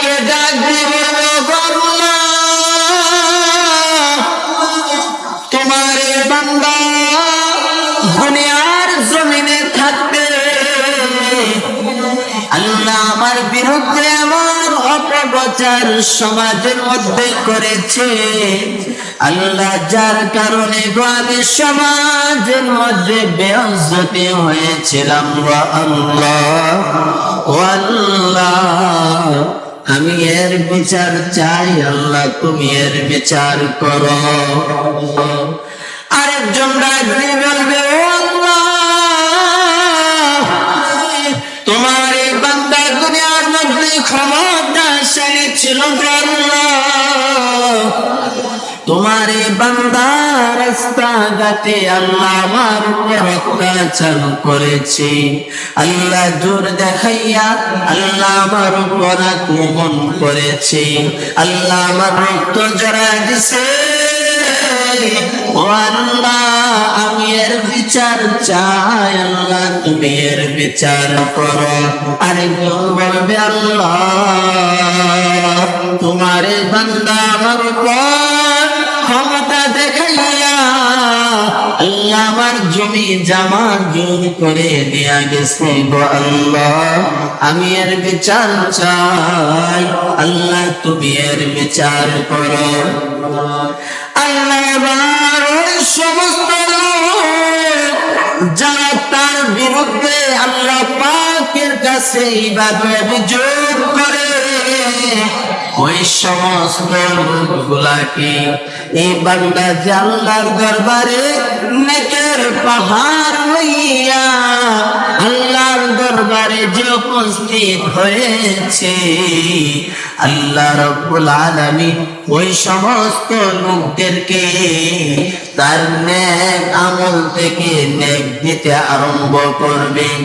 মালিককে ডাক দিব, তোমার বান্দা দুনিয়ার জমিনে থাকতে আল্লাহ আমার বিরুদ্ধে আমার অপপ্রচার সমাজের মধ্যে করেছে। আল্লাহ যার কারণে আমি সমাজের মধ্যে বেইজ্জতি হয়েছিলাম। আল্লাহ আমি এর বিচার চাই, আল্লাহ তুমি এর বিচার করো। আরেকজন ডাক দিয়ে বলবে, তোমার এই বান্দা দুনিয়ার মধ্যে ক্ষমতাশালী ছিল, তোমার এই বান্দা রাস্তাঘাটে আল্লাহ আমার উপর অত্যাচার করেছে, আল্লাহ জোর দেখাইয়া আল্লাহ আমার উপর আক্রমণ করেছে, আল্লাহ আমার রক্ত জড়ায় দিছে। ও আল্লাহ আমি এর বিচার চাই, আল্লাহ তুমি এর বিচার করো। আরেকজন বলবে, আল্লাহ তোমার বান্দা আমার উপর ক্ষমতা দেখাইয়া আল্লাহ আমার জমি জামা জোর করে দেয়া গেছে। গো আল্লাহ আমি এর বিচার চাই, আল্লাহ তুমি এর বিচার করো। আল্লাহ সমস্ত যারা তার বিরুদ্ধে আল্লাহ পাকের কাছে এইভাবে অভিযোগ করে, ওই সমস্ত লোকগুলাকে এই বান্দা যে আল্লাহর দরবারে নেকের পাহাড় লইয়া আল্লাহর দরবারে যে উপস্থিত হয়েছে, আল্লাহ রাব্বুল আলামিন ওই সমস্ত লোকদেরকে তার নেক আমল থেকে নেক দিতে আরম্ভ করবেন।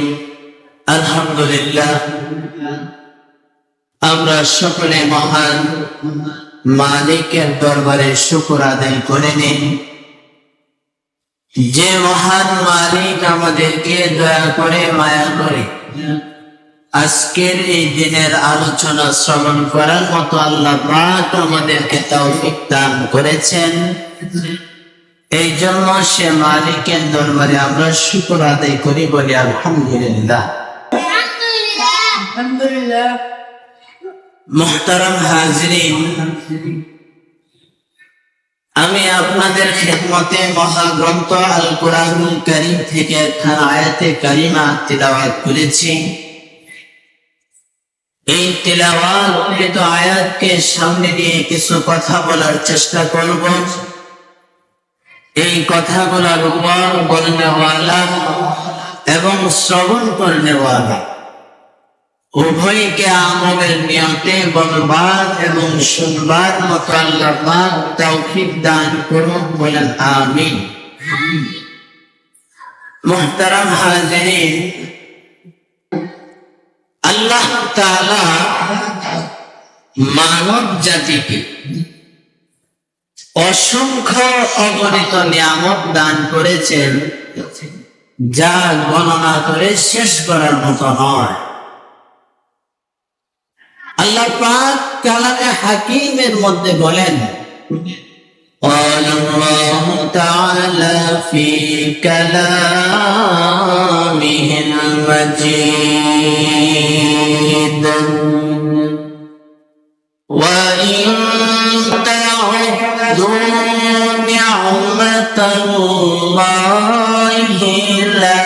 আলহামদুলিল্লাহ, আমরা সকলে মহান মালিকের দরবারে শুকর আদায় করে নিন, যে মহান মালিক আমাদেরকে দয়া করে মায়া করে আজকের এই দিনের আলোচনা শ্রবণ করার মতো আল্লাহ পাক আমাদেরকে তৌফিক দান করেছেন। এই জন্য সে মালিকের দরবারে আমরা শুকর আদায় করি, বলি আলহামদুলিল্লাহ। আলহামদুলিল্লাহ। মুহতারাম হাজরিন, আমি আপনাদের খেদমতে মহাগ্রন্থ আল কুরআনুল কারীম থেকে একটা আয়াতে কারিমা তিলাওয়াত করেছি। এই তিলাওয়াতকৃত আয়াতকে সামনে দিয়ে কিছু কথা বলার চেষ্টা করব। এই কথাগুলোর উপর বলনেওয়ালা এবং শ্রবণ করনেওয়ালা উভয়কে আমলের নিয়তে বলবার এবং শুনবার মতো আল্লাহ পাক তৌফিক দান করুন, বলেন আমিন। মুহতারাম হাজিরিন, আল্লাহ তাআলা মানব জাতিকে অসংখ্য অগণিত নিয়ামত দান করেছেন, যা গণনা করে শেষ করার মতো নয়। আল্লাহ পাক কালামে হাকিমের মধ্যে বলেন, قال الله تعالى في كلامه المجيد وإن تعدوا نعمة الله لا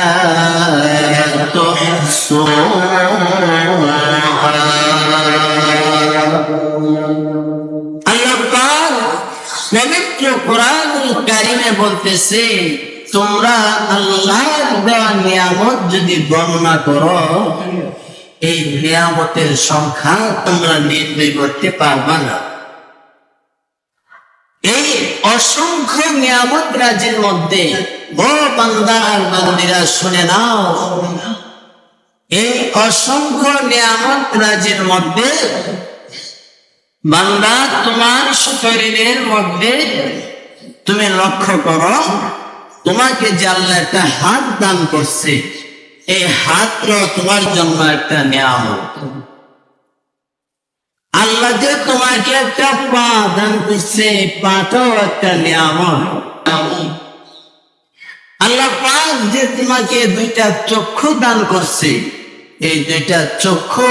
تحصوها। পবিত্র কুরআনুল কারীমে বলতেছে, তোমরা আল্লাহর দেওয়া নিয়ামত যদি বর্ণনা করো, এই নিয়ামতের সংখ্যা তোমরা নির্ণয় করতে পারবা না। এই অসংখ্য নিয়ামত রাজির মধ্যে ও বান্দা আর বান্দিরা শুনে নাও, এই অসংখ্য নিয়ামত রাজির মধ্যে বান্দা তোমার শরীরের মধ্যে তুমি লক্ষ্য করো, তোমাকে যে আল্লাহ একটা হাত দান করছে, এই হাতটা তোমার জন্য একটা নিয়ামত। আল্লাহ যে তোমাকে একটা পা দান করছে, পাটাও একটা নিয়ামত। আল্লাহ পাক যে তোমাকে দুইটা চক্ষু দান করছে, এই দুইটা চক্ষু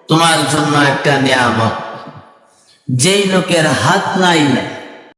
তোমার জন্য একটা নিয়ামত। যেই লোকের হাত নাই